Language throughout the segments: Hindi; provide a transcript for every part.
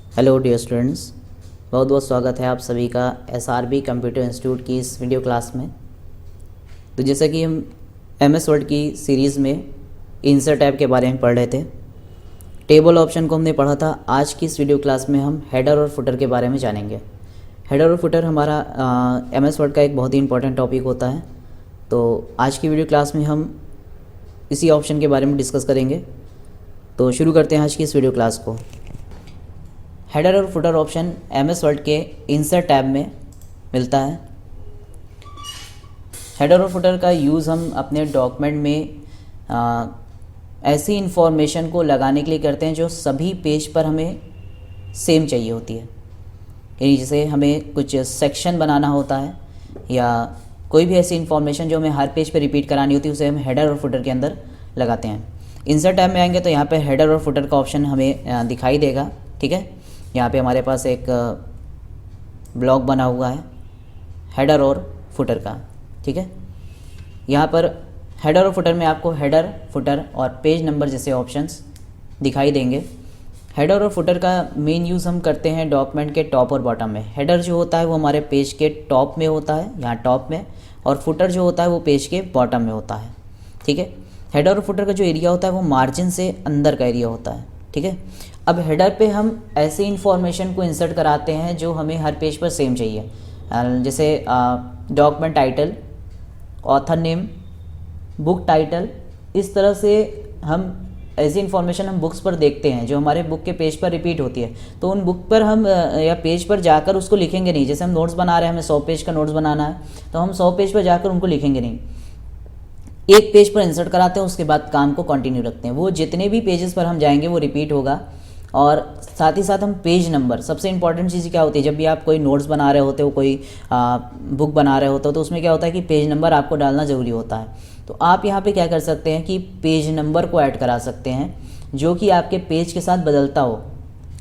हेलो डियर स्टूडेंट्स, बहुत बहुत स्वागत है आप सभी का एसआरबी कंप्यूटर इंस्टीट्यूट की इस वीडियो क्लास में। तो जैसा कि हम एमएस वर्ड की सीरीज़ में इंसर्ट टैब के बारे में पढ़ रहे थे, टेबल ऑप्शन को हमने पढ़ा था। आज की इस वीडियो क्लास में हम हेडर और फुटर के बारे में जानेंगे। हेडर और फुटर हमारा एमएस वर्ड का एक बहुत ही इंपॉर्टेंट टॉपिक होता है। तो आज की वीडियो क्लास में हम इसी ऑप्शन के बारे में डिस्कस करेंगे। तो शुरू करते हैं आज की इस वीडियो क्लास को। हेडर और फुटर ऑप्शन एमएस वर्ड के इंसर्ट टैब में मिलता है। हेडर और फुटर का यूज़ हम अपने डॉक्यूमेंट में ऐसी इंफॉर्मेशन को लगाने के लिए करते हैं जो सभी पेज पर हमें सेम चाहिए होती है। यानी जैसे हमें कुछ सेक्शन बनाना होता है या कोई भी ऐसी इंफॉर्मेशन जो हमें हर पेज पर रिपीट करानी होती है, उसे हम हेडर और फुटर के अंदर लगाते हैं। इंसर्ट टैब में आएंगे तो यहाँ पे हेडर और फुटर का ऑप्शन हमें दिखाई देगा। ठीक है, यहाँ पे हमारे पास एक ब्लॉक बना हुआ है हेडर और फुटर का। ठीक है, यहाँ पर हेडर और फुटर में आपको हेडर, फुटर और पेज नंबर जैसे ऑप्शंस दिखाई देंगे। हेडर और फुटर का मेन यूज़ हम करते हैं डॉक्यूमेंट के टॉप और बॉटम में। हेडर जो होता है वो हमारे पेज के टॉप में होता है, यहाँ टॉप में, और फुटर जो होता है वो पेज के बॉटम में होता है। ठीक है, हेडर और फुटर का जो एरिया होता है वो मार्जिन से अंदर का एरिया होता है। ठीक है, अब हेडर पे हम ऐसी इन्फॉर्मेशन को इंसर्ट कराते हैं जो हमें हर पेज पर सेम चाहिए। जैसे document title, author name, book title, इस तरह से हम ऐसी इन्फॉर्मेशन हम बुक्स पर देखते हैं जो हमारे बुक के पेज पर रिपीट होती है। तो उन बुक पर हम या पेज पर जाकर उसको लिखेंगे नहीं। जैसे हम नोट्स बना रहे हैं, हमें 100 पेज का नोट्स बनाना है, तो हम 100 पेज पर जाकर उनको लिखेंगे नहीं, एक पेज पर इंसर्ट कराते हैं, उसके बाद काम को कंटिन्यू रखते हैं। वो जितने भी पेजेस पर हम जाएंगे वो रिपीट होगा। और साथ ही साथ हम पेज नंबर, सबसे इंपॉर्टेंट चीज़ क्या होती है, जब भी आप कोई नोट्स बना रहे होते हो, कोई बुक बना रहे होते हो, तो उसमें क्या होता है कि पेज नंबर आपको डालना ज़रूरी होता है। तो आप यहाँ पे क्या कर सकते हैं कि पेज नंबर को ऐड करा सकते हैं जो कि आपके पेज के साथ बदलता हो।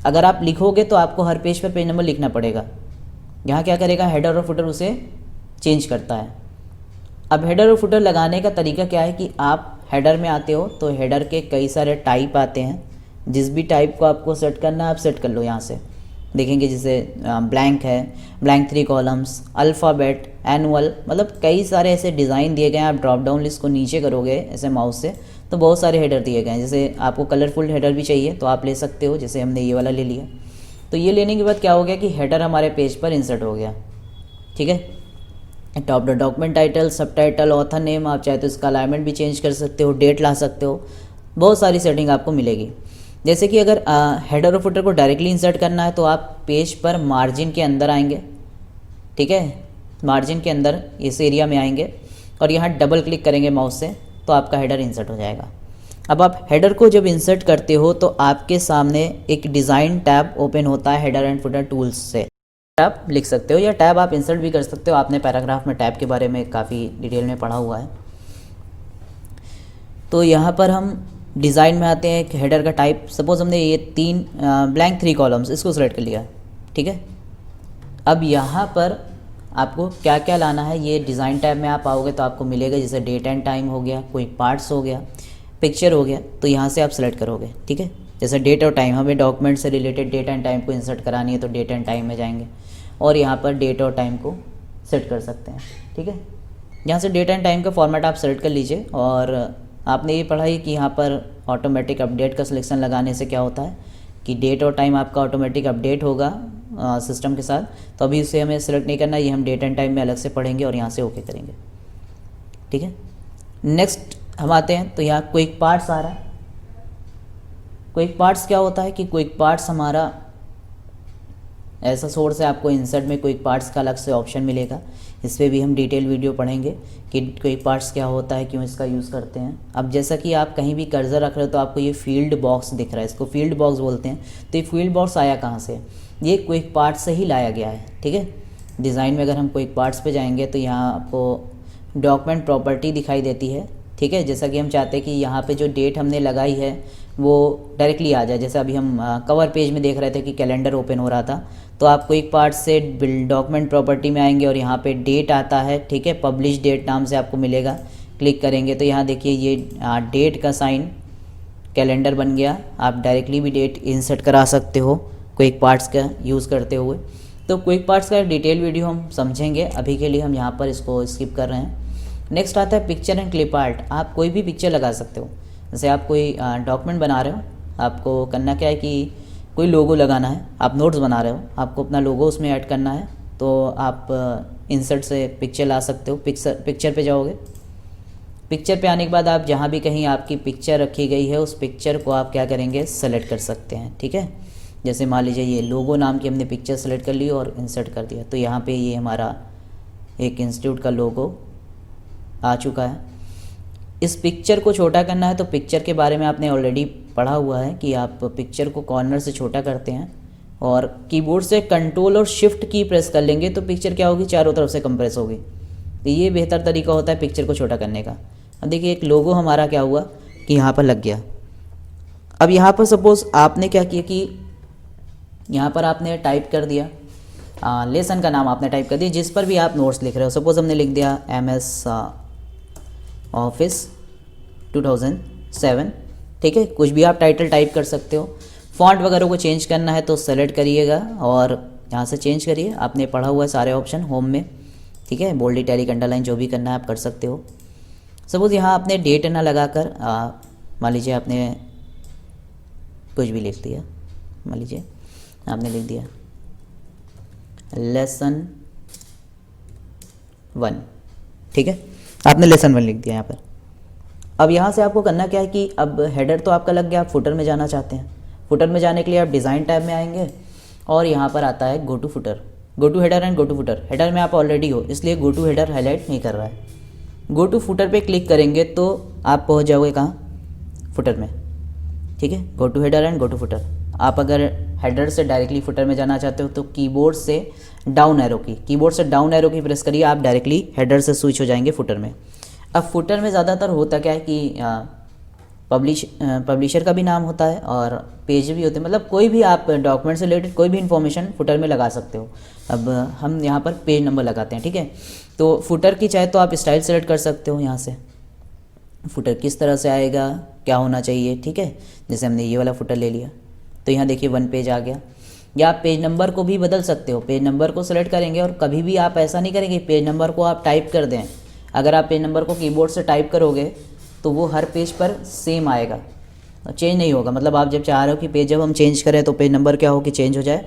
अगर आप लिखोगे तो आपको हर पेज पर पेज नंबर लिखना पड़ेगा। यहाँ क्या करेगा, हेडर और फुटर उसे चेंज करता है। अब हेडर और फुटर लगाने का तरीका क्या है कि आप हेडर में आते हो तो हेडर के कई सारे टाइप आते हैं। जिस भी टाइप को आपको सेट करना है आप सेट कर लो। यहाँ से देखेंगे जैसे ब्लैंक है, ब्लैंक 3 कॉलम्स, अल्फ़ाबेट, एनुअल, मतलब कई सारे ऐसे डिज़ाइन दिए गए हैं। आप ड्रॉप डाउन लिस्ट को नीचे करोगे ऐसे माउस से तो बहुत सारे हेडर दिए गए हैं। जैसे आपको कलरफुल हेडर भी चाहिए तो आप ले सकते हो, जैसे हमने ये वाला ले लिया। तो ये लेने के बाद क्या हो गया कि हेडर हमारे पेज पर इंसर्ट हो गया। ठीक है, टॉप द डॉक्यूमेंट टाइटल, सब टाइटल, ऑथर नेम, आप चाहे तो इसका अलाइनमेंट भी चेंज कर सकते हो, डेट ला सकते हो, बहुत सारी सेटिंग आपको मिलेगी। जैसे कि अगर हेडर और फुटर को डायरेक्टली इंसर्ट करना है तो आप पेज पर मार्जिन के अंदर आएंगे। ठीक है, मार्जिन के अंदर इस एरिया में आएंगे और यहाँ डबल क्लिक करेंगे माउस से तो आपका हेडर इंसर्ट हो जाएगा। अब आप हेडर को जब इंसर्ट करते हो तो आपके सामने एक डिज़ाइन टैब ओपन होता है हेडर एंड फुटर टूल्स से। टैब लिख सकते हो या टैब आप इंसर्ट भी कर सकते हो। आपने पैराग्राफ में टैब के बारे में काफ़ी डिटेल में पढ़ा हुआ है। तो यहाँ पर हम डिज़ाइन में आते हैं। एक हेडर का टाइप, सपोज हमने ये 3 ब्लैंक 3 कॉलम्स, इसको सेलेक्ट कर लिया। ठीक है, अब यहाँ पर आपको क्या क्या लाना है, ये डिज़ाइन टैब में आप आओगे तो आपको मिलेगा। जैसे डेट एंड टाइम हो गया, कोई पार्ट्स हो गया, पिक्चर हो गया, तो यहाँ से आप सेलेक्ट करोगे। ठीक है, जैसे डेट और टाइम, हमें डॉक्यूमेंट से रिलेटेड डेट एंड टाइम को इंसर्ट करानी है तो डेट एंड टाइम में जाएंगे और यहाँ पर डेट और टाइम को सेट कर सकते हैं। ठीक है, यहाँ से डेट एंड टाइम का फॉर्मेट आप सेलेक्ट कर लीजिए। और आपने ये पढ़ा है कि यहाँ पर ऑटोमेटिक अपडेट का सिलेक्शन लगाने से क्या होता है कि डेट और टाइम आपका ऑटोमेटिक अपडेट होगा सिस्टम के साथ। तो अभी उसे हमें सेलेक्ट नहीं करना, ये हम डेट एंड टाइम में अलग से पढ़ेंगे और यहाँ से ओके करेंगे। ठीक है, नेक्स्ट हम आते हैं तो यहाँ क्विक पार्ट्स आ रहा है। क्विक पार्ट्स क्या होता है कि क्विक पार्ट्स हमारा ऐसा सोर्स है, आपको इंसर्ट में क्विक पार्ट्स का अलग से ऑप्शन मिलेगा। इस पर भी हम डिटेल वीडियो पढ़ेंगे कि क्विक पार्ट्स क्या होता है, क्यों इसका यूज़ करते हैं। अब जैसा कि आप कहीं भी कर्सर रख रहे हो तो आपको ये फील्ड बॉक्स दिख रहा है, इसको फील्ड बॉक्स बोलते हैं। तो ये फील्ड बॉक्स आया कहाँ से, ये क्विक पार्ट्स से ही लाया गया है। ठीक है, डिज़ाइन में अगर हम क्विक पार्ट्स पे जाएंगे तो यहाँ आपको डॉक्यूमेंट प्रॉपर्टी दिखाई देती है। ठीक है, जैसा कि हम चाहते हैं कि यहाँ पे जो डेट हमने लगाई है वो डायरेक्टली आ जाए। जैसे अभी हम कवर पेज में देख रहे थे कि कैलेंडर ओपन हो रहा था, तो आप क्विक पार्ट से डॉक्यूमेंट प्रॉपर्टी में आएंगे और यहाँ पे डेट आता है। ठीक है, पब्लिश डेट नाम से आपको मिलेगा। क्लिक करेंगे तो यहाँ देखिए ये डेट का साइन कैलेंडर बन गया। आप डायरेक्टली भी डेट इंसर्ट करा सकते हो क्विक पार्ट्स का यूज़ करते हुए। तो क्विक पार्ट्स का एक डिटेल वीडियो हम समझेंगे, अभी के लिए हम यहाँ पर इसको स्किप कर रहे हैं। नेक्स्ट आता है पिक्चर एंड क्लिप आर्ट। आप कोई भी पिक्चर लगा सकते हो, जैसे आप कोई डॉक्यूमेंट बना रहे हो, आपको करना क्या है कि कोई लोगो लगाना है, आप नोट्स बना रहे हो, आपको अपना लोगो उसमें ऐड करना है, तो आप इंसर्ट से पिक्चर ला सकते हो। पिक्चर पे जाओगे, पिक्चर पे आने के बाद आप जहाँ भी कहीं आपकी पिक्चर रखी गई है उस पिक्चर को आप क्या करेंगे, सेलेक्ट कर सकते हैं। ठीक है, जैसे मान लीजिए ये लोगो नाम की हमने पिक्चर सेलेक्ट कर ली और इंसर्ट कर दिया, तो यहाँ पे ये हमारा एक इंस्टीट्यूट का लोगो आ चुका है। इस पिक्चर को छोटा करना है तो पिक्चर के बारे में आपने ऑलरेडी पढ़ा हुआ है कि आप पिक्चर को कॉर्नर से छोटा करते हैं और कीबोर्ड से कंट्रोल और शिफ्ट की प्रेस कर लेंगे तो पिक्चर क्या होगी, चारों तरफ से कंप्रेस होगी। तो ये बेहतर तरीका होता है पिक्चर को छोटा करने का। अब देखिए एक लोगो हमारा क्या हुआ कि यहाँ पर लग गया। अब यहाँ पर सपोज़ आपने क्या किया कि यहाँ पर आपने टाइप कर दिया लेसन का नाम आपने टाइप कर दिया, जिस पर भी आप नोट्स लिख रहे हो। सपोज़ हमने लिख दिया MS ऑफिस 2007। ठीक है, कुछ भी आप टाइटल टाइप कर सकते हो। फॉन्ट वगैरह को चेंज करना है तो सेलेक्ट करिएगा और यहाँ से चेंज करिए। आपने पढ़ा हुआ है सारे ऑप्शन होम में। ठीक है, बोल्ड इटैलिक अंडरलाइन जो भी करना है आप कर सकते हो। सपोज़ यहाँ आपने डेट ना लगाकर मान लीजिए आपने कुछ भी लिख दिया, मान लीजिए आपने लिख दिया लेसन 1। ठीक है, आपने लेसन 1 लिख दिया यहाँ पर। अब यहाँ से आपको करना क्या है कि अब हेडर तो आपका लग गया, आप फुटर में जाना चाहते हैं। फुटर में जाने के लिए आप डिज़ाइन टैब में आएंगे और यहाँ पर आता है go to footer, go to header and go to footer. Header में आप ऑलरेडी हो इसलिए गो टू हेडर हाईलाइट नहीं कर रहा है। गो टू फुटर पे क्लिक करेंगे तो आप पहुँच जाओगे कहाँ, फुटर में। ठीक है, go to header and go to footer. आप अगर हेडर से डायरेक्टली फुटर में जाना चाहते हो तो कीबोर्ड से डाउन एरो की प्रेस करिए, आप डायरेक्टली हेडर से स्विच हो जाएंगे फुटर में। अब फुटर में ज़्यादातर होता क्या है कि पब्लिशर का भी नाम होता है और पेज भी होते हैं, मतलब कोई भी आप डॉक्यूमेंट से रिलेटेड कोई भी इन्फॉर्मेशन फुटर में लगा सकते हो। अब हम यहाँ पर पेज नंबर लगाते हैं। ठीक है, तो फुटर की चाहे तो आप स्टाइल सेलेक्ट कर सकते हो। यहाँ से फुटर किस तरह से आएगा, क्या होना चाहिए। ठीक है, जैसे हमने ये वाला फुटर ले लिया तो यहाँ देखिए 1 पेज आ गया। या आप पेज नंबर को भी बदल सकते हो, पेज नंबर को सेलेक्ट करेंगे और कभी भी आप ऐसा नहीं करेंगे पेज नंबर को आप टाइप कर दें। अगर आप पेज नंबर को कीबोर्ड से टाइप करोगे तो वो हर पेज पर सेम आएगा, चेंज नहीं होगा। मतलब आप जब चाह रहे हो कि पेज जब हम चेंज करें तो पेज नंबर क्या हो कि चेंज हो जाए,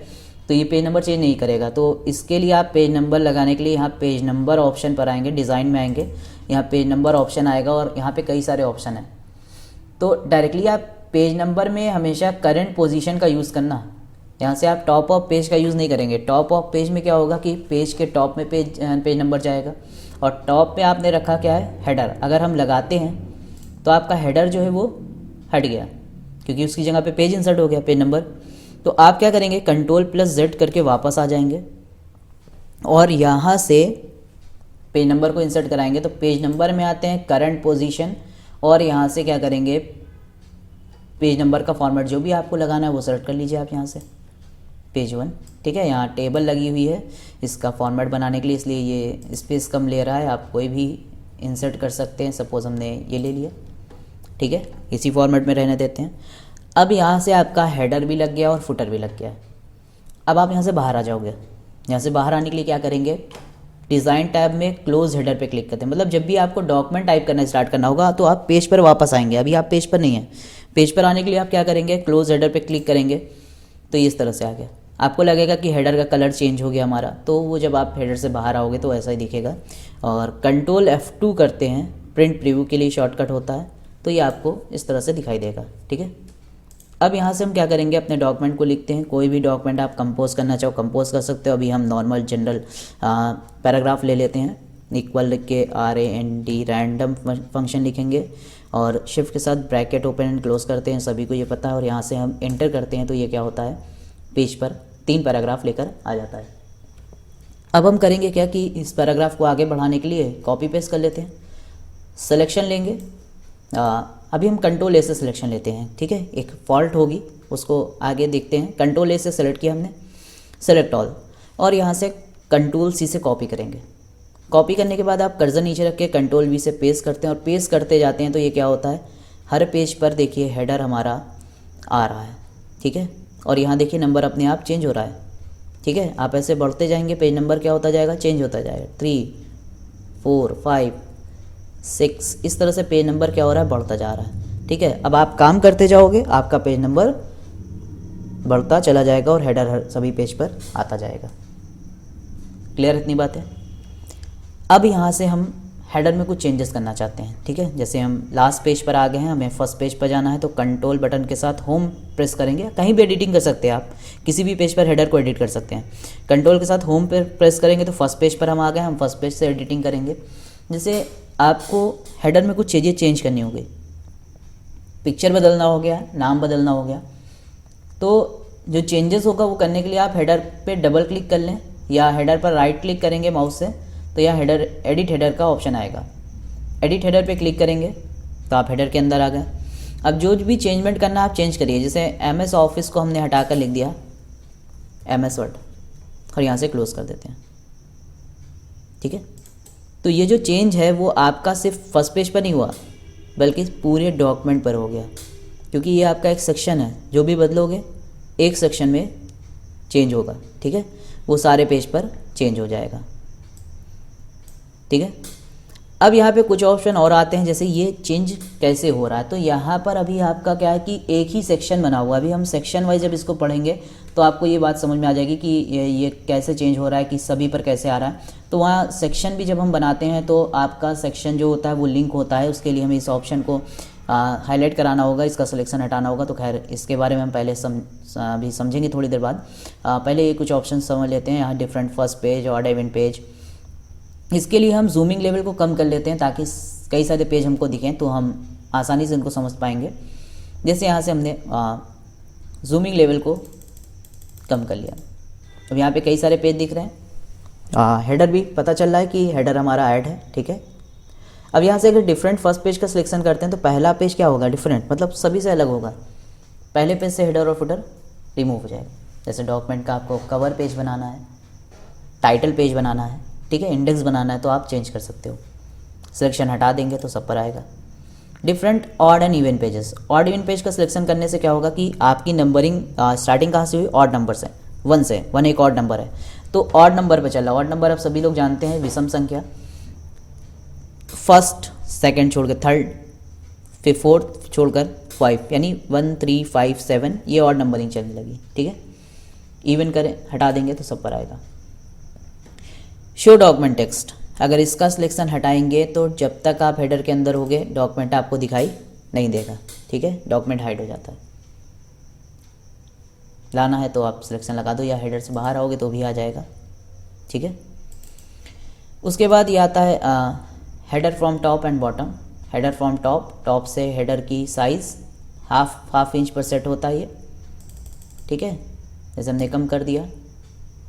तो ये पेज नंबर चेंज नहीं करेगा। तो इसके लिए आप पेज नंबर लगाने के लिए यहाँ पेज नंबर ऑप्शन पर आएंगे, डिज़ाइन में आएंगे, यहाँ पेज नंबर ऑप्शन आएगा और यहाँ पे कई सारे ऑप्शन हैं। तो डायरेक्टली आप पेज नंबर में हमेशा करंट पोजीशन का यूज़ करना। यहाँ से आप टॉप ऑफ पेज का यूज़ नहीं करेंगे। टॉप ऑफ पेज में क्या होगा कि पेज के टॉप में पेज नंबर जाएगा और टॉप पे आपने रखा क्या है, हेडर। अगर हम लगाते हैं तो आपका हेडर जो है वो हट गया क्योंकि उसकी जगह पे पेज इंसर्ट हो गया, पेज नंबर। तो आप क्या करेंगे, Ctrl+Z करके वापस आ जाएंगे और यहाँ से पेज नंबर को इंसर्ट कराएंगे। तो पेज नंबर में आते हैं करंट पोजीशन और यहाँ से क्या करेंगे, पेज नंबर का फॉर्मेट जो भी आपको लगाना है वो सेलेक्ट कर लीजिए आप यहाँ से, पेज 1। ठीक है, यहाँ टेबल लगी हुई है इसका फॉर्मेट बनाने के लिए, इसलिए ये स्पेस कम ले रहा है। आप कोई भी इंसर्ट कर सकते हैं, सपोज़ हमने ये ले लिया। ठीक है, इसी फॉर्मेट में रहने देते हैं। अब यहाँ से आपका हेडर भी लग गया और फुटर भी लग गया। अब आप यहाँ से बाहर आ जाओगे। यहाँ से बाहर आने के लिए क्या करेंगे, डिज़ाइन टैब में क्लोज हेडर पे क्लिक करते हैं। मतलब जब भी आपको डॉक्यूमेंट टाइप करना स्टार्ट करना होगा तो आप पेज पर वापस आएंगे। अभी आप पेज पर नहीं हैं, पेज पर आने के लिए आप क्या करेंगे, क्लोज हेडर पे क्लिक करेंगे तो इस तरह से आ गया। आपको लगेगा कि हेडर का कलर चेंज हो गया हमारा, तो वो जब आप हेडर से बाहर आओगे तो ऐसा ही दिखेगा। और Ctrl F2 करते हैं, प्रिंट प्रीव्यू के लिए शॉर्टकट होता है, तो ये आपको इस तरह से दिखाई देगा। ठीक है, अब यहाँ से हम क्या करेंगे, अपने डॉक्यूमेंट को लिखते हैं। कोई भी डॉक्यूमेंट आप कंपोज करना चाहो कंपोज कर सकते हो। अभी हम नॉर्मल जनरल पैराग्राफ ले लेते हैं, इक्वल लिख के RAND रैंडम फंक्शन लिखेंगे और शिफ्ट के साथ ब्रैकेट ओपन एंड क्लोज करते हैं, सभी को ये पता है। और यहाँ से हम एंटर करते हैं तो ये क्या होता है, पेज पर 3 पैराग्राफ लेकर आ जाता है। अब हम करेंगे क्या कि इस पैराग्राफ को आगे बढ़ाने के लिए कॉपी पेस्ट कर लेते हैं, सिलेक्शन लेंगे। अभी हम Ctrl A से सिलेक्शन लेते हैं। ठीक है, एक फॉल्ट होगी उसको आगे देखते हैं। Ctrl A से सेलेक्ट किया हमने, सेलेक्ट ऑल, और यहाँ से Ctrl C से कॉपी करेंगे। कॉपी करने के बाद आप कर्सर नीचे रख के Ctrl V से पेस्ट करते हैं और पेस्ट करते जाते हैं तो ये क्या होता है, हर पेज पर देखिए हेडर हमारा आ रहा है। ठीक है, और यहाँ देखिए नंबर अपने आप चेंज हो रहा है, ठीक है। आप ऐसे बढ़ते जाएंगे, पेज नंबर क्या होता जाएगा, चेंज होता जाएगा, 3 4 5 6, इस तरह से पेज नंबर क्या हो रहा है, बढ़ता जा रहा है, ठीक है। अब आप काम करते जाओगे, आपका पेज नंबर बढ़ता चला जाएगा और हेडर हर सभी पेज पर आता जाएगा। क्लियर इतनी बात है। अब यहाँ से हम हेडर में कुछ चेंजेस करना चाहते हैं, ठीक है। जैसे हम लास्ट पेज पर आ गए हैं, हमें फर्स्ट पेज पर जाना है, तो कंट्रोल बटन के साथ होम प्रेस करेंगे। कहीं भी एडिटिंग कर सकते हैं आप, किसी भी पेज पर हेडर को एडिट कर सकते हैं। कंट्रोल के साथ होम पर प्रेस करेंगे तो फर्स्ट पेज पर हम आ गए, हम फर्स्ट पेज से एडिटिंग करेंगे। जैसे आपको हेडर में कुछ चीज़ें चेंज करनी होगी, पिक्चर बदलना हो गया, नाम बदलना हो गया, तो जो चेंजेस होगा वो करने के लिए आप हेडर पे डबल क्लिक कर लें या हेडर पर राइट क्लिक करेंगे माउस से, तो यह हेडर एडिट हेडर का ऑप्शन आएगा। एडिट हेडर पे क्लिक करेंगे तो आप हेडर के अंदर आ गए। अब जो भी चेंजमेंट करना आप चेंज करिए। जैसे MS ऑफिस को हमने हटा कर लिख दिया MS वर्ड और यहाँ से क्लोज़ कर देते हैं, ठीक है। तो ये जो चेंज है वो आपका सिर्फ फर्स्ट पेज पर नहीं हुआ बल्कि पूरे डॉक्यूमेंट पर हो गया, क्योंकि ये आपका एक सेक्शन है, जो भी बदलोगे एक सेक्शन में चेंज होगा, ठीक है। वो सारे पेज पर चेंज हो जाएगा, ठीक है। अब यहाँ पे कुछ ऑप्शन और आते हैं, जैसे ये चेंज कैसे हो रहा है। तो यहाँ पर अभी आपका क्या है कि एक ही सेक्शन बना हुआ है। अभी हम सेक्शन वाइज जब इसको पढ़ेंगे तो आपको ये बात समझ में आ जाएगी कि ये कैसे चेंज हो रहा है, कि सभी पर कैसे आ रहा है। तो वहाँ सेक्शन भी जब हम बनाते हैं तो आपका सेक्शन जो होता है वो लिंक होता है, उसके लिए हमें इस ऑप्शन को हाईलाइट कराना होगा, इसका सिलेक्शन हटाना होगा। तो खैर इसके बारे में हम पहले अभी समझेंगे थोड़ी देर बाद। पहले ये कुछ ऑप्शन समझ लेते हैं। यहाँ डिफरेंट फर्स्ट पेज और इवेंट पेज, इसके लिए हम जूमिंग लेवल को कम कर लेते हैं ताकि कई सारे पेज हमको दिखें तो हम आसानी से उनको समझ पाएंगे। जैसे यहाँ से हमने जूमिंग लेवल को कम कर लिया। अब यहाँ पे कई सारे पेज दिख रहे हैं। हेडर भी पता चल रहा है कि हेडर हमारा ऐड है, ठीक है। अब यहाँ से अगर डिफरेंट फर्स्ट पेज का सिलेक्शन करते हैं तो पहला पेज क्या होगा, डिफरेंट, मतलब सभी से अलग होगा। पहले पेज से हेडर और फुटर रिमूव हो जाएगा। जैसे डॉक्यूमेंट का आपको कवर पेज बनाना है, टाइटल पेज बनाना है, ठीक है, इंडेक्स बनाना है, तो आप चेंज कर सकते हो। सिलेक्शन हटा देंगे तो सब पर आएगा। Different odd and even pages, odd even page का सिलेक्शन करने से क्या होगा कि आपकी नंबरिंग स्टार्टिंग कहाँ से हुई, ऑड नंबर से, 1 से। 1 एक ऑड नंबर है तो ऑड नंबर पर चल रहा है। ऑड नंबर आप सभी लोग जानते हैं, विषम संख्या, फर्स्ट सेकंड छोड़कर थर्ड, फिर फोर्थ छोड़कर 5, यानी 1 3 5 7, ये ऑड नंबरिंग चलने लगी, ठीक है। इवन करें, हटा देंगे तो सब पर आएगा। शो डॉक्यूमेंट टेक्स्ट, अगर इसका सिलेक्शन हटाएंगे तो जब तक आप हेडर के अंदर होगे डॉक्यूमेंट आपको दिखाई नहीं देगा, ठीक है, डॉक्यूमेंट हाइड हो जाता है। लाना है तो आप सिलेक्शन लगा दो, या हेडर से बाहर आओगे तो भी आ जाएगा, ठीक है। उसके बाद ये आता है header from top and bottom. Header from top से हेडर की साइज़ हाफ इंच पर सेट होता है ये, ठीक है। जैसे हमने कम कर दिया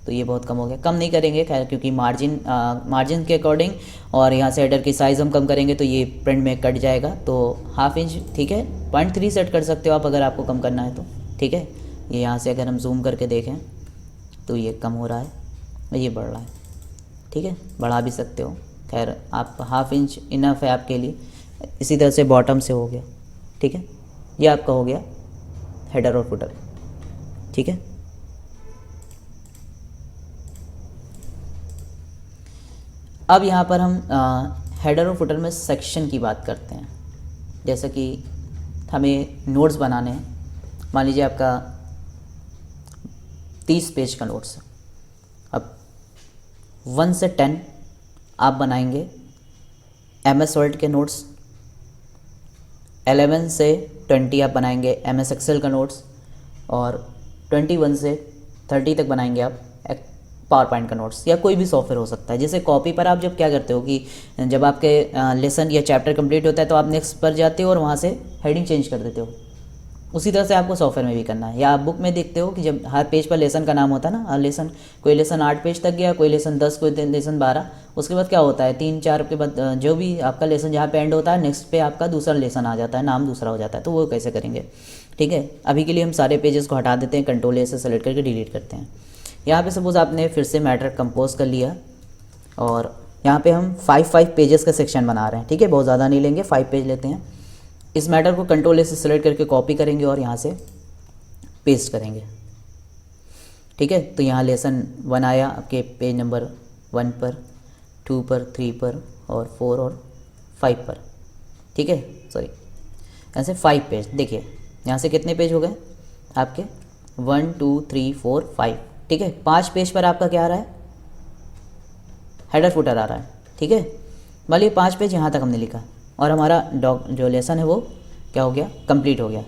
तो ये बहुत कम हो गया। कम नहीं करेंगे खैर, क्योंकि मार्जिन के अकॉर्डिंग, और यहाँ से हेडर की साइज़ हम कम करेंगे तो ये प्रिंट में कट जाएगा। तो हाफ इंच, ठीक है, 0.3 सेट कर सकते हो आप अगर आपको कम करना है तो, ठीक है। ये यहाँ से अगर हम जूम करके देखें तो ये कम हो रहा है, ये बढ़ रहा है, ठीक है, बढ़ा भी सकते हो। खैर आप हाफ इंच इनफ है आपके लिए। इसी तरह से बॉटम से हो गया, ठीक है। ये आपका हो गया हेडर और फुटर, ठीक है। अब यहाँ पर हम हेडर और फुटर में सेक्शन की बात करते हैं। जैसे कि हमें नोट्स बनाने हैं, मान लीजिए आपका 30 पेज का नोट्स है। अब 1 से 10 आप बनाएंगे MS वर्ड के नोट्स, 11 से 20 आप बनाएंगे MS एक्सेल का नोट्स, और 21 से 30 तक बनाएंगे आप पावर पॉइंट का नोट्स, या कोई भी सॉफ्टवेयर हो सकता है। जैसे कॉपी पर आप जब क्या करते हो कि जब आपके लेसन या चैप्टर कंप्लीट होता है तो आप नेक्स्ट पर जाते हो और वहाँ से हेडिंग चेंज कर देते हो। उसी तरह से आपको सॉफ्टवेयर में भी करना है। या आप बुक में देखते हो कि जब हर पेज पर लेसन का नाम होता है ना, लेसन, कोई लेसन 8 पेज तक गया, कोई लेसन 10, कोई लेसन 12, उसके बाद क्या होता है 3-4 के बाद जो भी आपका लेसन जहाँ पे एंड होता है नेक्स्ट पे आपका दूसरा लेसन आ जाता है, नाम दूसरा हो जाता है। तो वो कैसे करेंगे, ठीक है। अभी के लिए हम सारे पेजेस को हटा देते हैं, कंट्रोल ए से सेलेक्ट करके डिलीट करते हैं। यहाँ पे सपोज़ आपने फिर से मैटर कंपोज कर लिया और यहाँ पे हम 5 पेजेस का सेक्शन बना रहे हैं, ठीक है, बहुत ज़्यादा नहीं लेंगे, 5 पेज लेते हैं। इस मैटर को कंट्रोल ए से सेलेक्ट करके कॉपी करेंगे और यहाँ से पेस्ट करेंगे, ठीक है। तो यहाँ लेसन 1 आया आपके पेज नंबर 1 पर, 2 पर, 3 पर और 4 और 5 पर, ठीक है। सॉरी, यहाँ से 5 पेज, देखिए यहाँ से कितने पेज हो गए आपके 1 2 3 4 5, ठीक है। 5 पेज पर आपका क्या आ रहा है, हेडर फुटर आ रहा है, ठीक है। मान लीजिए 5 पेज यहाँ तक हमने लिखा और हमारा जो लेसन है वो क्या हो गया, कंप्लीट हो गया।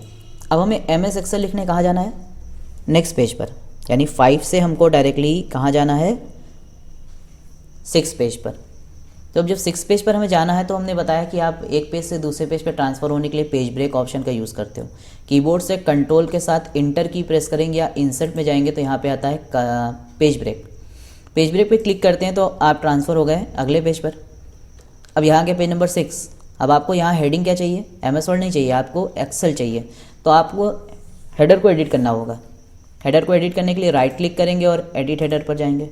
अब हमें MS एक्सेल लिखने कहाँ जाना है, नेक्स्ट पेज पर, यानी 5 से हमको डायरेक्टली कहाँ जाना है, 6 पेज पर। तो अब जब 6 पेज पर हमें जाना है तो हमने बताया कि आप एक पेज से दूसरे पेज पर ट्रांसफ़र होने के लिए पेज ब्रेक ऑप्शन का यूज़ करते हो। कीबोर्ड से कंट्रोल के साथ इंटर की प्रेस करेंगे या इंसर्ट में जाएंगे तो यहाँ पे आता है पेज ब्रेक। पेज ब्रेक पे क्लिक करते हैं तो आप ट्रांसफ़र हो गए अगले पेज पर। अब यहाँ के पेज नंबर 6, अब आपको यहाँ हेडिंग क्या चाहिए, MS वर्ड नहीं चाहिए, आपको एक्सेल चाहिए। तो आपको हेडर को एडिट करना होगा। हेडर को एडिट करने के लिए राइट क्लिक करेंगे और एडिट हेडर पर जाएंगे।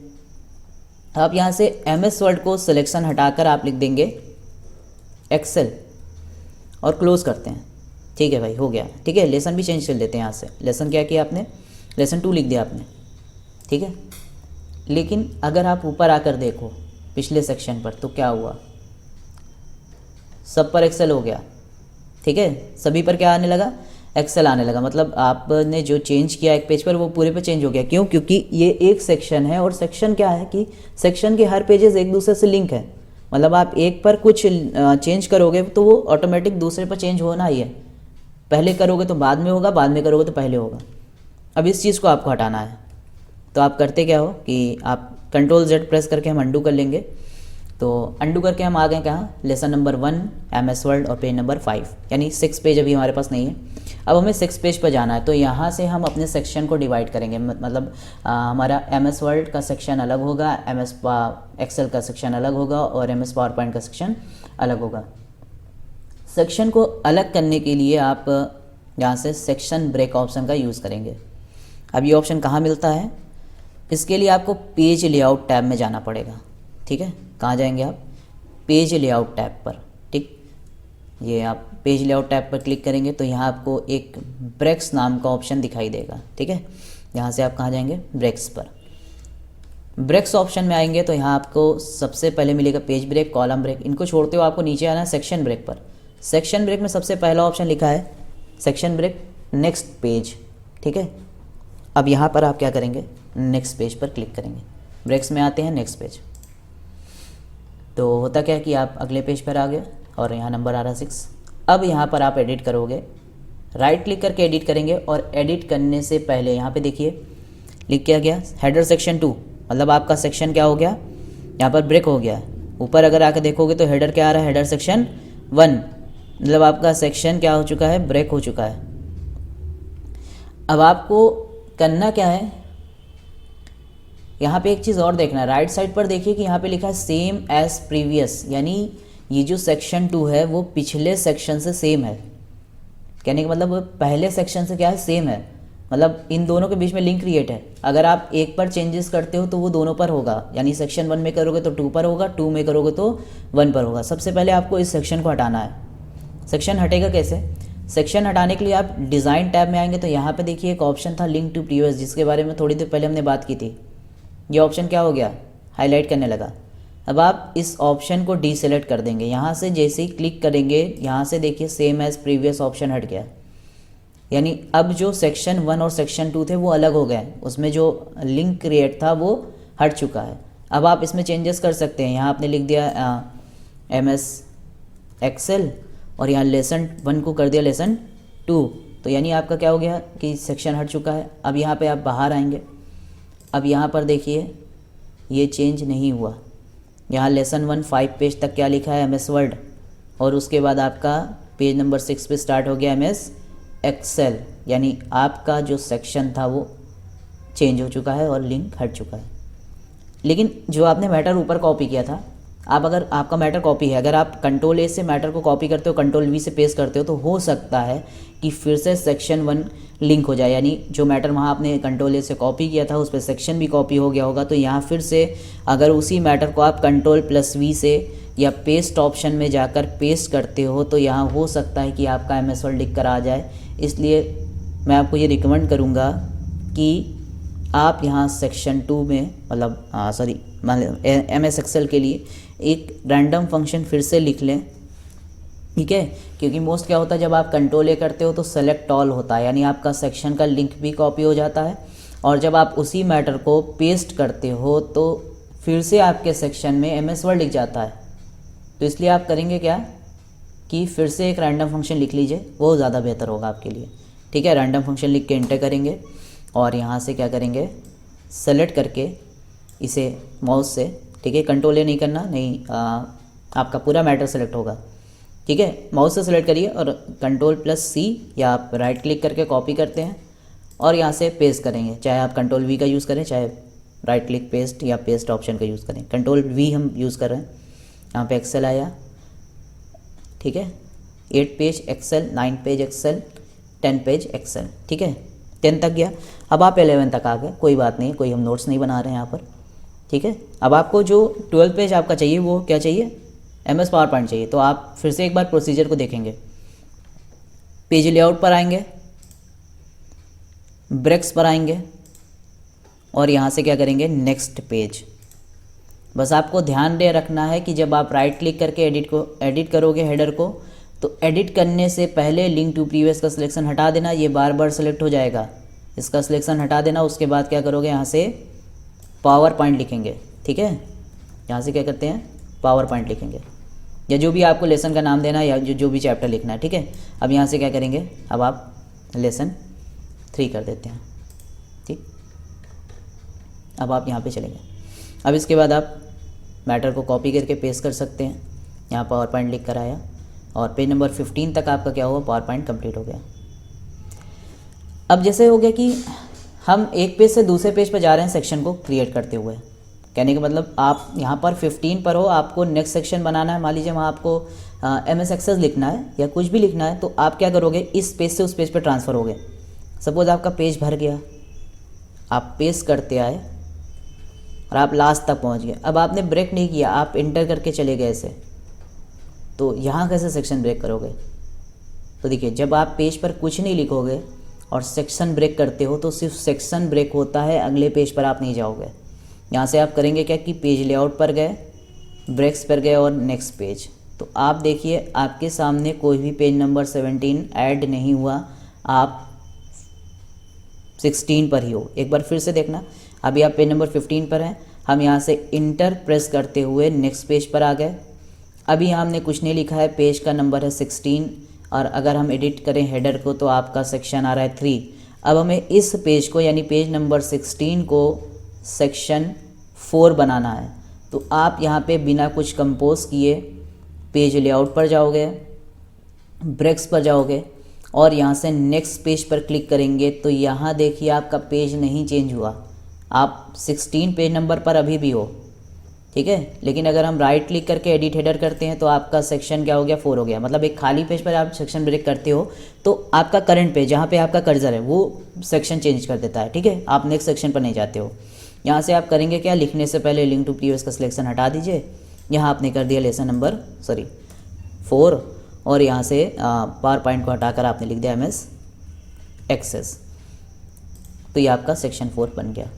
आप यहाँ से MS वर्ड को सिलेक्शन हटाकर आप लिख देंगे एक्सेल और क्लोज़ करते हैं, ठीक है भाई, हो गया, ठीक है। लेसन भी चेंज कर लेते हैं, यहाँ से लेसन क्या किया आपने, लेसन 2 लिख दिया आपने, ठीक है। लेकिन अगर आप ऊपर आकर देखो पिछले सेक्शन पर तो क्या हुआ, सब पर एक्सेल हो गया, ठीक है। सभी पर क्या आने लगा, एक्सेल आने लगा। मतलब आपने जो चेंज किया एक पेज पर वो पूरे पे चेंज हो गया। क्यों, क्योंकि ये एक सेक्शन है और सेक्शन क्या है कि सेक्शन के हर पेजेस एक दूसरे से लिंक है। मतलब आप एक पर कुछ चेंज करोगे तो वो ऑटोमेटिक दूसरे पर चेंज होना ही है। पहले करोगे तो बाद में होगा, बाद में करोगे तो पहले होगा। अब इस चीज़ को आपको हटाना है तो आप करते क्या हो कि आप Ctrl+Z प्रेस करके हम अंडू कर लेंगे। तो अंडू करके हम आ गए कहाँ, लेसन नंबर 1 MS वर्ड और पेज नंबर 5, यानी 6 पेज अभी हमारे पास नहीं है। अब हमें 6 पेज पर जाना है तो यहाँ से हम अपने सेक्शन को डिवाइड करेंगे। मतलब हमारा MS वर्ड का सेक्शन अलग होगा, MS एक्सेल का सेक्शन अलग होगा और MS पावरपॉइंट का सेक्शन अलग होगा। सेक्शन को अलग करने के लिए आप यहाँ से सेक्शन ब्रेक ऑप्शन का यूज़ करेंगे। अब ये ऑप्शन कहाँ मिलता है, इसके लिए आपको पेज लेआउट टैब में जाना पड़ेगा, ठीक है। कहाँ जाएंगे आप, पेज लेआउट टैब पर, ठीक। ये आप पेज लेआउट टैब पर क्लिक करेंगे तो यहाँ आपको एक ब्रेक्स नाम का ऑप्शन दिखाई देगा, ठीक है। यहाँ से आप कहाँ जाएंगे, ब्रेक्स पर। ब्रेक्स ऑप्शन में आएंगे तो यहाँ आपको सबसे पहले मिलेगा पेज ब्रेक, कॉलम ब्रेक। इनको छोड़ते हुए आपको नीचे आना है सेक्शन ब्रेक पर। सेक्शन ब्रेक में सबसे पहला ऑप्शन लिखा है सेक्शन ब्रेक नेक्स्ट पेज, ठीक है। अब यहाँ पर आप क्या करेंगे, नेक्स्ट पेज पर क्लिक करेंगे। ब्रेक्स में आते हैं नेक्स्ट पेज, तो होता क्या है कि आप अगले पेज पर आ गए और यहाँ नंबर आ रहा है 6। अब यहाँ पर आप एडिट करोगे, राइट क्लिक करके एडिट करेंगे और एडिट करने से पहले यहाँ पे देखिए लिख क्या गया, हेडर सेक्शन 2। मतलब आपका सेक्शन क्या हो गया, यहाँ पर ब्रेक हो गया। ऊपर अगर आकर देखोगे तो हेडर क्या आ रहा है, हेडर सेक्शन 1। मतलब आपका सेक्शन क्या हो चुका है, ब्रेक हो चुका है। अब आपको करना क्या है, यहाँ पे एक चीज़ और देखना है, राइट साइड पर देखिए कि यहाँ पे लिखा है सेम एज प्रीवियस, यानी ये जो सेक्शन 2 है वो पिछले सेक्शन से सेम है। कहने का मतलब पहले सेक्शन से क्या है, सेम है। मतलब इन दोनों के बीच में लिंक क्रिएट है। अगर आप एक पर चेंजेस करते हो तो वो दोनों पर होगा, यानी सेक्शन 1 में करोगे तो 2 पर होगा, 2 में करोगे तो 1 पर होगा। सबसे पहले आपको इस सेक्शन को हटाना है। सेक्शन हटेगा कैसे, सेक्शन हटाने के लिए आप डिज़ाइन टैब में आएंगे तो यहाँ पे देखिए एक ऑप्शन था लिंक टू प्रीवियस, जिसके बारे में थोड़ी देर पहले हमने बात की थी। ये ऑप्शन क्या हो गया, हाईलाइट करने लगा। अब आप इस ऑप्शन को डीसेलेक्ट कर देंगे। यहाँ से जैसे ही क्लिक करेंगे, यहाँ से देखिए सेम एज प्रीवियस ऑप्शन हट गया, यानी अब जो सेक्शन 1 और सेक्शन 2 थे वो अलग हो गए। उसमें जो लिंक क्रिएट था वो हट चुका है। अब आप इसमें चेंजेस कर सकते हैं। यहाँ आपने लिख दिया MS एक्सेल और यहाँ लेसन 1 को कर दिया लेसन 2, तो यानी आपका क्या हो गया कि सेक्शन हट चुका है। अब यहाँ पे आप बाहर आएंगे, अब यहाँ पर देखिए ये चेंज नहीं हुआ। यहाँ लेसन 1 5 पेज तक क्या लिखा है, MS वर्ड, और उसके बाद आपका पेज नंबर 6 पे स्टार्ट हो गया MS एक्सेल, यानी आपका जो सेक्शन था वो चेंज हो चुका है और लिंक हट चुका है। लेकिन जो आपने मैटर ऊपर कॉपी किया था, आप अगर आपका मैटर कॉपी है, अगर आप Ctrl+A से मैटर को कॉपी करते हो, Ctrl+V से पेस्ट करते हो, तो हो सकता है कि फिर से सेक्शन 1 लिंक हो जाए। यानी जो मैटर वहाँ आपने Ctrl+A से कॉपी किया था उस पर सेक्शन भी कॉपी हो गया होगा। तो यहाँ फिर से अगर उसी मैटर को आप Ctrl+V से या पेस्ट ऑप्शन में जाकर पेस्ट करते हो तो यहाँ हो सकता है कि आपका MS वर्ड लिख कर आ जाए। इसलिए मैं आपको ये रिकमेंड करूँगा कि आप यहाँ सेक्शन 2 में मतलब सॉरी MS एक्सेल के लिए एक रैंडम फंक्शन फिर से लिख लें, ठीक है। क्योंकि मोस्ट क्या होता है, जब आप कंट्रोल ए करते हो तो सेलेक्ट ऑल होता है, यानी आपका सेक्शन का लिंक भी कॉपी हो जाता है, और जब आप उसी मैटर को पेस्ट करते हो तो फिर से आपके सेक्शन में MS वर्ड लिख जाता है। तो इसलिए आप करेंगे क्या कि फिर से एक रैंडम फंक्शन लिख लीजिए, वो ज़्यादा बेहतर होगा आपके लिए, ठीक है। रैंडम फंक्शन लिख के एंटर करेंगे और यहाँ से क्या करेंगे, सेलेक्ट करके इसे माउस से, ठीक है, कंट्रोल ए नहीं करना, नहीं आपका पूरा मैटर सेलेक्ट होगा, ठीक है। माउस से सेलेक्ट करिए और कंट्रोल+C या आप राइट क्लिक करके कॉपी करते हैं और यहाँ से पेस्ट करेंगे, चाहे आप कंट्रोल V का यूज़ करें, चाहे राइट क्लिक पेस्ट या पेस्ट ऑप्शन का यूज़ करें। कंट्रोल V हम यूज़ कर रहे हैं। यहाँ पे एक्सेल आया, ठीक है, 8 page Excel, 9 page Excel, 10 page Excel, ठीक है, 10 तक गया। अब आप 11 तक आ गए, कोई बात नहीं, कोई हम नोट्स नहीं बना रहे हैं यहाँ पर, ठीक है। अब आपको जो 12 पेज आपका चाहिए वो क्या चाहिए, MS पावर पॉइंट चाहिए। तो आप फिर से एक बार प्रोसीजर को देखेंगे, पेज लेआउट पर आएंगे, ब्रेक्स पर आएंगे और यहाँ से क्या करेंगे, नेक्स्ट पेज। बस आपको ध्यान दे रखना है कि जब आप राइट क्लिक करके एडिट करोगे हेडर को, तो एडिट करने से पहले लिंक टू प्रीवियस का सिलेक्शन हटा देना, ये बार बार सेलेक्ट हो जाएगा, इसका सिलेक्शन हटा देना। उसके बाद क्या करोगे, यहाँ से पावर पॉइंट लिखेंगे, ठीक है। यहाँ से क्या करते हैं, पावर पॉइंट लिखेंगे, या जो भी आपको लेसन का नाम देना है या जो भी चैप्टर लिखना है, ठीक है। अब यहाँ से क्या करेंगे, अब आप लेसन 3 कर देते हैं, ठीक। अब आप यहाँ पे चलेंगे। अब इसके बाद आप मैटर को कॉपी करके पेस्ट कर सकते हैं। यहाँ पावर पॉइंट लिख कर आया और पेज नंबर 15 तक आपका क्या हुआ, पावर पॉइंट कंप्लीट हो गया। अब जैसे हो गया कि हम एक पेज से दूसरे पेज पर जा रहे हैं सेक्शन को क्रिएट करते हुए, कहने का मतलब आप यहाँ पर 15 पर हो, आपको नेक्स्ट सेक्शन बनाना है, मान लीजिए वहाँ आपको MS एक्सेल लिखना है या कुछ भी लिखना है, तो आप क्या करोगे, इस पेज से उस पेज पर ट्रांसफ़र हो गए। सपोज आपका पेज भर गया, आप पेस्ट करते आए और आप लास्ट तक पहुंच गए। अब आपने ब्रेक नहीं किया, आप इंटर करके चले गए ऐसे, तो यहाँ कैसे सेक्शन ब्रेक करोगे। तो देखिए, जब आप पेज पर कुछ नहीं लिखोगे और सेक्शन ब्रेक करते हो तो सिर्फ सेक्शन ब्रेक होता है, अगले पेज पर आप नहीं जाओगे। यहाँ से आप करेंगे क्या कि पेज लेआउट पर गए, ब्रेक्स पर गए और नेक्स्ट पेज। तो आप देखिए आपके सामने कोई भी पेज नंबर 17 ऐड नहीं हुआ, आप 16 पर ही हो। एक बार फिर से देखना, अभी आप पेज नंबर 15 पर हैं, हम यहाँ से इंटर प्रेस करते हुए नेक्स्ट पेज पर आ गए। अभी यहाँ हमने कुछ नहीं लिखा है, पेज का नंबर है 16 और अगर हम एडिट करें हेडर को तो आपका सेक्शन आ रहा है 3। अब हमें इस पेज को यानी पेज नंबर 16 को सेक्शन 4 बनाना है। तो आप यहाँ पे बिना कुछ कंपोज किए पेज लेआउट पर जाओगे, ब्रेक्स पर जाओगे और यहाँ से नेक्स्ट पेज पर क्लिक करेंगे। तो यहाँ देखिए आपका पेज नहीं चेंज हुआ, आप 16 पेज नंबर पर अभी भी हो, ठीक है। लेकिन अगर हम राइट क्लिक करके एडिट हेडर करते हैं तो आपका सेक्शन क्या हो गया, 4 हो गया। मतलब एक खाली पेज पर आप सेक्शन ब्रेक करते हो तो आपका करंट पेज जहाँ पे आपका कर्सर है वो सेक्शन चेंज कर देता है, ठीक है। आप नेक्स्ट सेक्शन पर नहीं जाते हो। यहाँ से आप करेंगे क्या, लिखने से पहले लिंक टू प्रीवियस का सिलेक्शन हटा दीजिए। यहाँ आपने कर दिया लेसन नंबर 4 और यहाँ से पावर पॉइंट को हटाकर आपने लिख दिया MS एक्सेल। तो ये आपका सेक्शन 4 बन गया,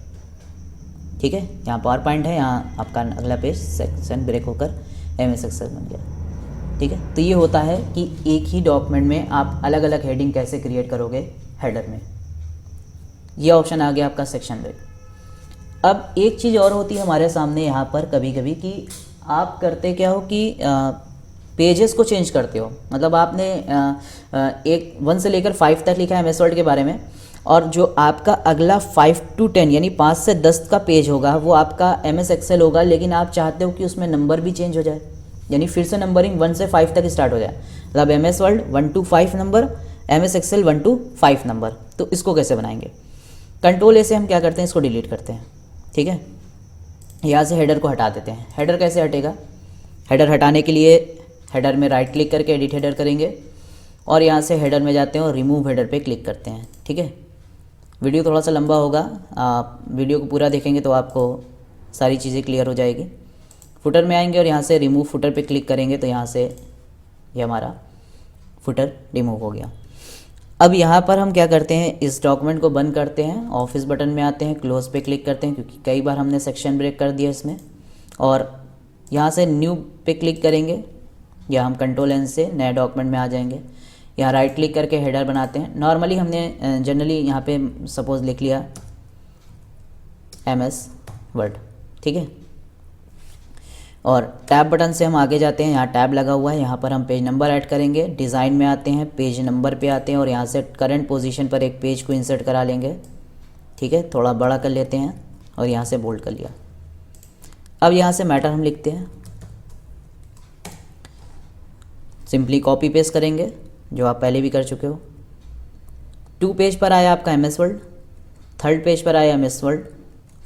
ठीक है। यहाँ पावर पॉइंट है, यहाँ आपका अगला पेज सेक्शन ब्रेक होकर MS एक्सेल बन गया, ठीक है। तो ये होता है कि एक ही डॉक्यूमेंट में आप अलग अलग हेडिंग कैसे क्रिएट करोगे हेडर में। ये ऑप्शन आ गया आपका सेक्शन ब्रेक। अब एक चीज़ और होती है हमारे सामने यहाँ पर कभी कभी कि आप करते क्या हो कि पेजेस को चेंज करते हो। मतलब आपने 1 से लेकर 5 तक लिखा है MS वर्ड के बारे में, और जो आपका अगला 5 to 10 यानी 5 से 10 का पेज होगा वो आपका MS एक्सेल होगा, लेकिन आप चाहते हो कि उसमें नंबर भी चेंज हो जाए, यानी फिर से नंबरिंग 1 से 5 तक स्टार्ट हो जाए। मतलब MS Word 1 to 5 number, MS Excel 1 to 5 number. तो इसको कैसे बनाएंगे, कंट्रोल A से हम क्या करते हैं, इसको डिलीट करते हैं, ठीक है। यहाँ से हेडर को हटा देते हैं। हेडर कैसे हटेगा, हेडर हटाने के लिए हेडर में राइट क्लिक करके एडिट हेडर करेंगे और यहाँ से हेडर में जाते हैं और रिमूव हेडर पे क्लिक करते हैं, ठीक है। वीडियो थोड़ा सा लंबा होगा, आप वीडियो को पूरा देखेंगे तो आपको सारी चीज़ें क्लियर हो जाएगी। फुटर में आएंगे और यहाँ से रिमूव फुटर पे क्लिक करेंगे तो यहाँ से ये हमारा फुटर रिमूव हो गया। अब यहाँ पर हम क्या करते हैं, इस डॉक्यूमेंट को बंद करते हैं, ऑफिस बटन में आते हैं, क्लोज पे क्लिक करते हैं क्योंकि कई बार हमने सेक्शन ब्रेक कर दिया इसमें, और यहाँ से न्यू पे क्लिक करेंगे या हम कंट्रोल एन से नए डॉक्यूमेंट में आ जाएंगे। यहाँ राइट क्लिक करके हेडर बनाते हैं। नॉर्मली हमने जनरली यहाँ पे सपोज लिख लिया MS वर्ड, ठीक है। और टैब बटन से हम आगे जाते हैं, यहाँ टैब लगा हुआ है, यहाँ पर हम पेज नंबर ऐड करेंगे, डिज़ाइन में आते हैं, पेज नंबर पे आते हैं और यहाँ से करंट पोजीशन पर एक पेज को इंसर्ट करा लेंगे, ठीक है। थोड़ा बड़ा कर लेते हैं और यहाँ से बोल्ड कर लिया। अब यहाँ से मैटर हम लिखते हैं, सिंपली कॉपी पेस्ट करेंगे जो आप पहले भी कर चुके हो। 2 पेज पर आया आपका MS वर्ड, 3rd पेज पर आया MS वर्ड,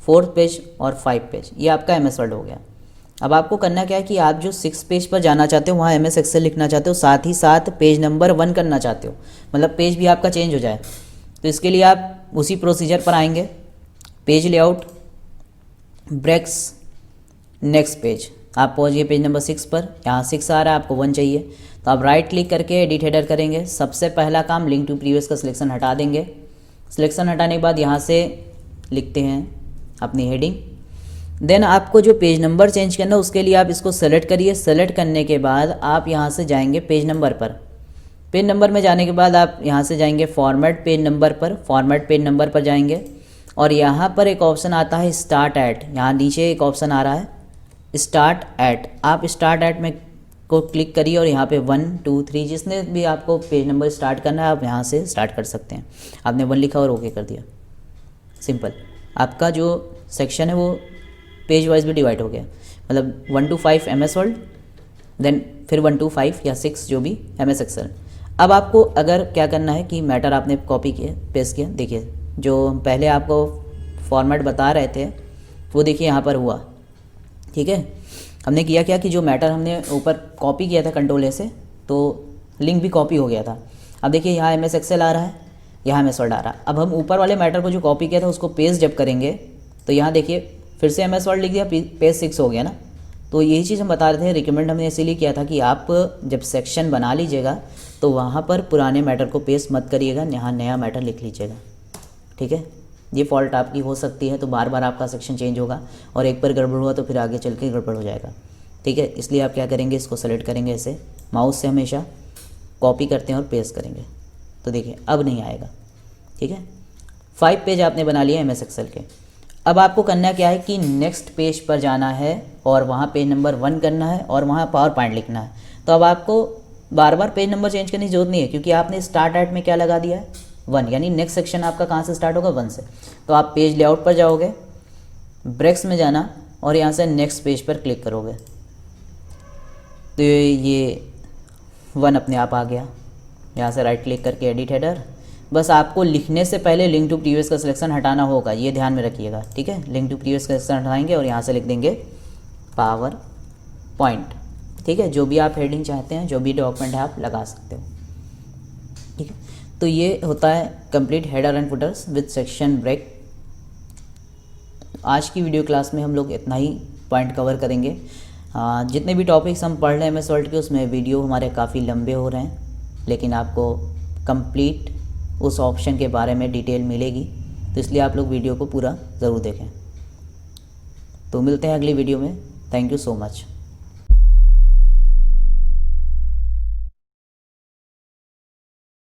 4th पेज और 5 पेज, ये आपका MS वर्ड हो गया। अब आपको करना क्या है कि आप जो 6 पेज पर जाना चाहते हो वहाँ MS एक्सेल लिखना चाहते हो, साथ ही साथ पेज नंबर 1 करना चाहते हो, मतलब पेज भी आपका चेंज हो जाए। तो इसके लिए आप उसी प्रोसीजर पर आएंगे, page layout, breaks, next page, आप पहुँचिए पेज नंबर 6 पर, यहाँ 6 आ रहा है, आपको 1 चाहिए, तो आप राइट क्लिक करके एडिट हेडर करेंगे। सबसे पहला काम लिंक टू प्रीवियस का सिलेक्शन हटा देंगे। सिलेक्शन हटाने के बाद यहाँ से लिखते हैं अपनी हेडिंग। देन आपको जो पेज नंबर चेंज करना है उसके लिए आप इसको सेलेक्ट करिए। सेलेक्ट करने के बाद आप यहाँ से जाएंगे पेज नंबर पर। पेज नंबर में जाने के बाद आप यहाँ से जाएंगे फॉर्मेट पेज नंबर पर, फॉर्मेट पेज नंबर पर जाएंगे और यहाँ पर एक ऑप्शन आता है स्टार्ट एट, यहाँ नीचे एक ऑप्शन आ रहा है स्टार्ट एट, आप स्टार्ट एट में को क्लिक करिए और यहाँ पे 1 2 3 जिसने भी आपको पेज नंबर स्टार्ट करना है आप यहाँ से स्टार्ट कर सकते हैं। आपने 1 लिखा और ओके कर दिया, सिंपल। आपका जो सेक्शन है वो पेज वाइज भी डिवाइड हो गया, मतलब 1 to 5 MS वर्ड, देन फिर 1 to 5 या 6 जो भी MS एक्सेल। अब आपको अगर क्या करना है कि मैटर आपने कॉपी किया, पेस्ट किया, देखिए जो पहले आपको फॉर्मेट बता रहे थे वो देखिए यहाँ पर हुआ, ठीक है। हमने किया क्या कि जो मैटर हमने ऊपर कॉपी किया था कंट्रोल ए से, तो लिंक भी कॉपी हो गया था। अब देखिए यहाँ MS एक्सेल आ रहा है, यहाँ MS वर्ड आ रहा है। अब हम ऊपर वाले मैटर को जो कॉपी किया था उसको पेस्ट जब करेंगे तो यहाँ देखिए फिर से MS वर्ड लिख दिया, पेज 6 हो गया ना। तो यही चीज़ हम बता रहे थे, रिकमेंड हमने इसीलिए किया था कि आप जब सेक्शन बना लीजिएगा तो वहाँ पर पुराने मैटर को पेस्ट मत करिएगा, यहाँ नया मैटर लिख लीजिएगा, ठीक है। ये फॉल्ट आपकी हो सकती है, तो बार बार आपका सेक्शन चेंज होगा और एक बार गड़बड़ हुआ तो फिर आगे चल के गड़बड़ हो जाएगा, ठीक है। इसलिए आप क्या करेंगे, इसको सेलेक्ट करेंगे, ऐसे माउस से हमेशा कॉपी करते हैं और पेस्ट करेंगे, तो देखिए अब नहीं आएगा, ठीक है। 5 पेज आपने बना लिया MS एक्सेल के। अब आपको करना क्या है कि नेक्स्ट पेज पर जाना है और वहाँ पेज नंबर 1 करना है और वहाँ पावर पॉइंट लिखना है। तो अब आपको बार बार पेज नंबर चेंज करने की जरूरत नहीं है क्योंकि आपने स्टार्ट एट में क्या लगा दिया है 1, यानी नेक्स्ट सेक्शन आपका कहाँ से स्टार्ट होगा 1 से। तो आप पेज लेआउट पर जाओगे, ब्रेक्स में जाना और यहाँ से नेक्स्ट पेज पर क्लिक करोगे तो ये 1 अपने आप आ गया। यहाँ से राइट क्लिक करके एडिट हेडर, बस आपको लिखने से पहले लिंक टू प्रीवियस का सिलेक्शन हटाना होगा, ये ध्यान में रखिएगा, ठीक है। लिंक टू प्रीवियस का सिलेक्शन हटाएंगे और यहाँ से लिख देंगे पावर पॉइंट, ठीक है। जो भी आप हेडिंग चाहते हैं, जो भी डॉक्यूमेंट है आप लगा सकते हो, ठीक है। तो ये होता है complete header and footers with section break. आज की वीडियो क्लास में हम लोग इतना ही पॉइंट कवर करेंगे। जितने भी टॉपिक्स हम पढ़ रहे हैं MS वर्ड के, उसमें वीडियो हमारे काफ़ी लंबे हो रहे हैं, लेकिन आपको कंप्लीट उस ऑप्शन के बारे में डिटेल मिलेगी, तो इसलिए आप लोग वीडियो को पूरा ज़रूर देखें। तो मिलते हैं अगली वीडियो में। Thank you so much.